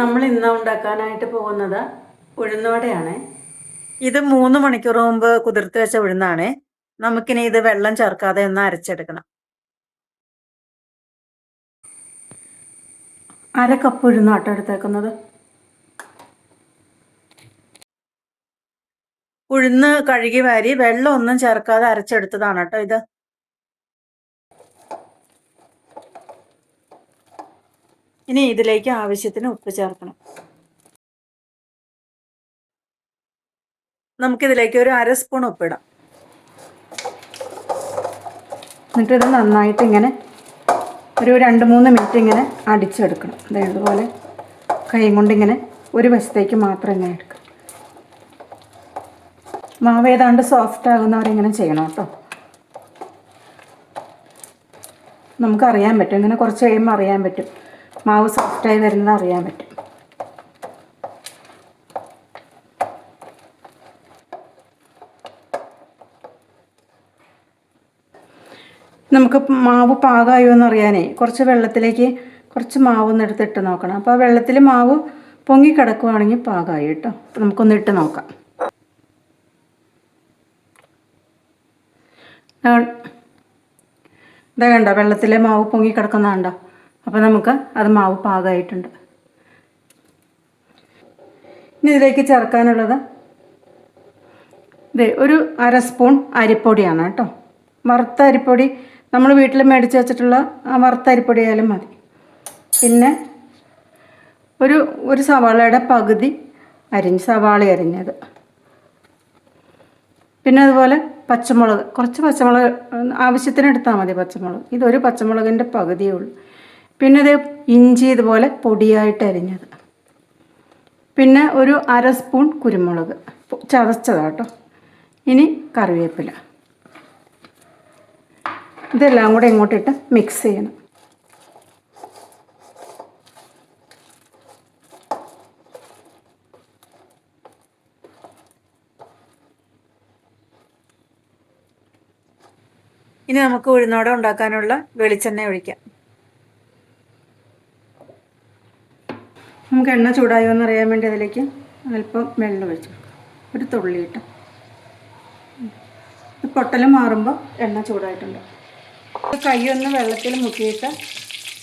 നമ്മൾ ഇന്ന് ഉണ്ടാക്കാനായിട്ട് പോകുന്നത് ഉഴുന്നുവടയാണ്. ഇത് 3 മണിക്കൂർ മുമ്പ് കുതിർത്ത് വെച്ച ഉഴുന്നാണ്. നമുക്കിനി ഇത് വെള്ളം ചേർക്കാതെ ഒന്ന് അരച്ചെടുക്കണം. 1/2 കപ്പ് ഉഴുന്നാട്ടം എടുത്തേക്കുന്നത്. ഉഴുന്ന് കഴുകി വാരി വെള്ളം ഒന്നും ചേർക്കാതെ അരച്ചെടുത്തതാണ് കേട്ടോ ഇത്. ഇനി ഇതിലേക്ക് ആവശ്യത്തിന് ഉപ്പ് ചേർക്കണം. നമുക്കിതിലേക്ക് ഒരു 1/2 സ്പൂൺ ഉപ്പിടാം. എന്നിട്ടിത് നന്നായിട്ട് ഇങ്ങനെ ഒരു 2-3 മിനിറ്റ് ഇങ്ങനെ അടിച്ചെടുക്കണം. ഇതുപോലെ കൈ കൊണ്ടിങ്ങനെ ഒരു വശത്തേക്ക് മാത്രം ഇങ്ങനെ എടുക്കണം. മാവ് ഏതാണ്ട് സോഫ്റ്റ് ആകുന്നവരിങ്ങനെ ചെയ്യണം കേട്ടോ. നമുക്കറിയാൻ പറ്റും, ഇങ്ങനെ കുറച്ച് കഴിയുമ്പോൾ അറിയാൻ പറ്റും, മാവ് സോഫ്റ്റായി വരുന്നത് അറിയാൻ പറ്റും. നമുക്ക് മാവ് പാകമായോ എന്നറിയാനേ കുറച്ച് വെള്ളത്തിലേക്ക് കുറച്ച് മാവൊന്ന് എടുത്തിട്ട് നോക്കണം. അപ്പോൾ ആ വെള്ളത്തിൽ മാവ് പൊങ്ങി കിടക്കുകയാണെങ്കിൽ പാകമായി കേട്ടോ. അപ്പോൾ നമുക്കൊന്ന് ഇട്ട് നോക്കാം. ഇതാ കണ്ടോ, വെള്ളത്തിലെ മാവ് പൊങ്ങി കിടക്കുന്നതുണ്ടോ? അപ്പോൾ നമുക്ക് അത് മാവ് പാകമായിട്ടുണ്ട്. ഇനി ഇതിലേക്ക് ചേർക്കാനുള്ളത് ഒരു 1/2 സ്പൂൺ അരിപ്പൊടിയാണ് കേട്ടോ. വറുത്ത അരിപ്പൊടി നമ്മൾ വീട്ടിൽ മേടിച്ച് വെച്ചിട്ടുള്ള വറുത്ത അരിപ്പൊടി ആയാലും മതി. പിന്നെ ഒരു സവാളയുടെ പകുതി സവാള അരിഞ്ഞത്. പിന്നെ അതുപോലെ പച്ചമുളക്, കുറച്ച് പച്ചമുളക് ആവശ്യത്തിന് എടുത്താൽ മതി പച്ചമുളക്. ഇതൊരു പച്ചമുളകിൻ്റെ പകുതിയേ ഉള്ളൂ. പിന്നെ ഇത് ഇഞ്ചി ഇതുപോലെ പൊടിയായിട്ട് അരിഞ്ഞത്. പിന്നെ ഒരു 1/2 സ്പൂൺ കുരുമുളക് ചതച്ചതാട്ടോ. ഇനി കറിവേപ്പില. ഇതെല്ലാം കൂടെ ഇങ്ങോട്ടിട്ട് മിക്സ് ചെയ്യണം. ഇനി നമുക്ക് ഉഴുന്നോടെ ഉണ്ടാക്കാനുള്ള വെളിച്ചെണ്ണ ഒഴിക്കാം. നമുക്ക് എണ്ണ ചൂടായോ എന്നറിയാൻ വേണ്ടി അതിലേക്ക് അല്പം വെള്ളം ഒഴിച്ചു കൊടുക്കാം, ഒരു തുള്ളിയിട്ട്. പൊട്ടൽ മാറുമ്പോൾ എണ്ണ ചൂടായിട്ടുണ്ട്. കൈ ഒന്ന് വെള്ളത്തിൽ മുക്കിയിട്ട്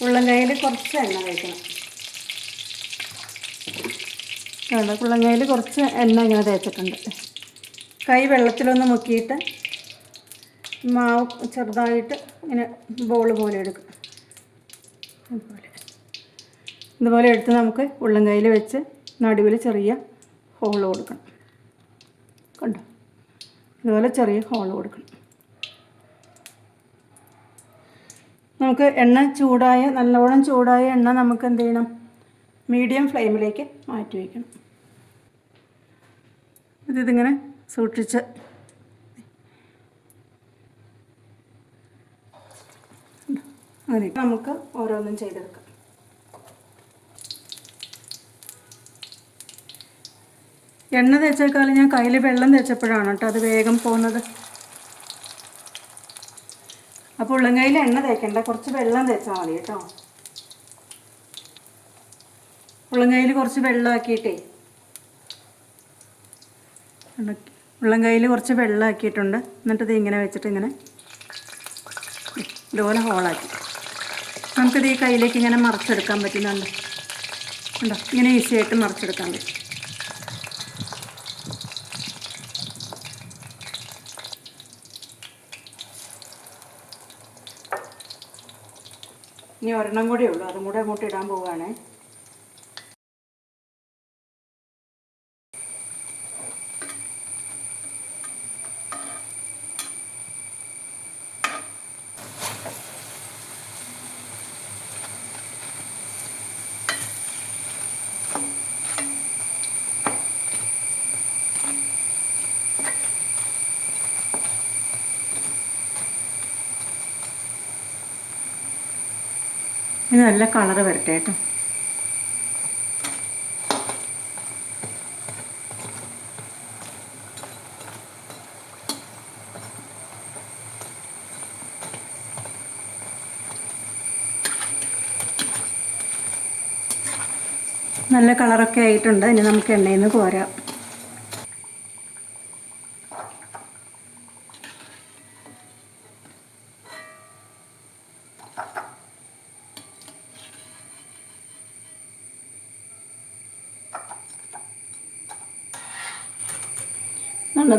ഉള്ളം കൈയിൽ കുറച്ച് എണ്ണ തേക്കണം. ഉള്ളം കൈയിൽ കുറച്ച് എണ്ണ ഇങ്ങനെ തേച്ചിട്ടുണ്ട്. കൈ വെള്ളത്തിലൊന്ന് മുക്കിയിട്ട് മാവ് ചെറുതായിട്ട് ഇങ്ങനെ ബോൾ പോലെ എടുക്കും. ഇതുപോലെ എടുത്ത് നമുക്ക് ഉള്ളം കൈയിൽ വെച്ച് നടുവിൽ ചെറിയ ഹോൾ കൊടുക്കണം. കണ്ടോ, ഇതുപോലെ ചെറിയ ഹോൾ കൊടുക്കണം. നമുക്ക് എണ്ണ നല്ലോണം ചൂടായ എണ്ണ നമുക്ക് എന്ത് ചെയ്യണം, മീഡിയം ഫ്ലെയിമിലേക്ക് മാറ്റി വയ്ക്കണം. ഇതിങ്ങനെ സൂക്ഷിച്ച് അങ്ങനെ നമുക്ക് ഓരോന്നും ചെയ്തെടുക്കാം. എണ്ണ തേച്ചേക്കാളും ഞാൻ കയ്യിൽ വെള്ളം തേച്ചപ്പോഴാണ് കേട്ടോ അത് വേഗം പോകുന്നത്. അപ്പോൾ ഉള്ളം കയ്യിൽ എണ്ണ തേക്കണ്ട, കുറച്ച് വെള്ളം തേച്ചാൽ മതി കേട്ടോ. ഉള്ളം കയ്യിൽ കുറച്ച് വെള്ളമാക്കിയിട്ടേ, ഉള്ളം കയ്യിൽ കുറച്ച് വെള്ളമാക്കിയിട്ടുണ്ട്. എന്നിട്ട് ഇത് ഇങ്ങനെ വെച്ചിട്ട് ഇങ്ങനെ ഇതുപോലെ ഹോളാക്കി നമുക്കിത് ഈ കയ്യിലേക്ക് ഇങ്ങനെ മറിച്ചെടുക്കാൻ പറ്റുന്നുണ്ട്. ഉണ്ടോ, ഇങ്ങനെ ഈസി ആയിട്ട് മറിച്ചെടുക്കാൻ പറ്റും. ഇനി ഒരെണ്ണം കൂടെ ഉള്ളൂ, അതും കൂടെ അങ്ങോട്ട് ഇടാൻ പോവുകയാണേ. ഇത് നല്ല കളറ് വരട്ടെ കേട്ടോ. നല്ല കളറൊക്കെ ആയിട്ടുണ്ട്. ഇനി നമുക്ക് എണ്ണയിൽ നിന്ന് കോരാം.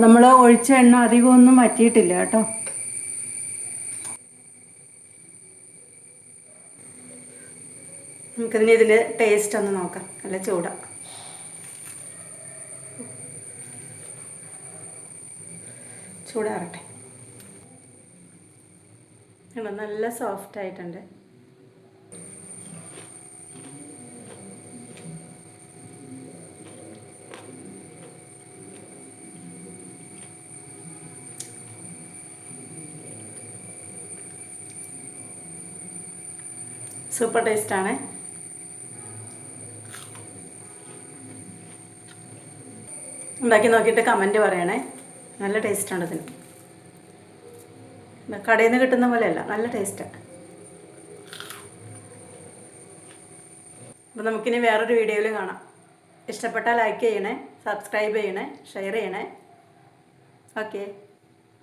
നമ്മൾ ഒഴിച്ച എണ്ണ അധികമൊന്നും വറ്റിയിട്ടില്ല കേട്ടോ. നമുക്കിതിന് ഇതിൻ്റെ ടേസ്റ്റ് ഒന്ന് നോക്കാം. നല്ല ചൂടാറട്ടെ. നല്ല സോഫ്റ്റ് ആയിട്ടുണ്ട്. സൂപ്പർ ടേസ്റ്റാണ്. ഉണ്ടാക്കി നോക്കിയിട്ട് കമൻറ്റ് പറയണേ. നല്ല ടേസ്റ്റാണ് ഇതിന്. കടയിൽ നിന്ന് കിട്ടുന്ന പോലെയല്ല, നല്ല ടേസ്റ്റാണ്. അപ്പോൾ നമുക്കിനി വേറൊരു വീഡിയോയിൽ കാണാം. ഇഷ്ടപ്പെട്ടാൽ ലൈക്ക് ചെയ്യണേ, സബ്സ്ക്രൈബ് ചെയ്യണേ, ഷെയർ ചെയ്യണേ. ഓക്കെ.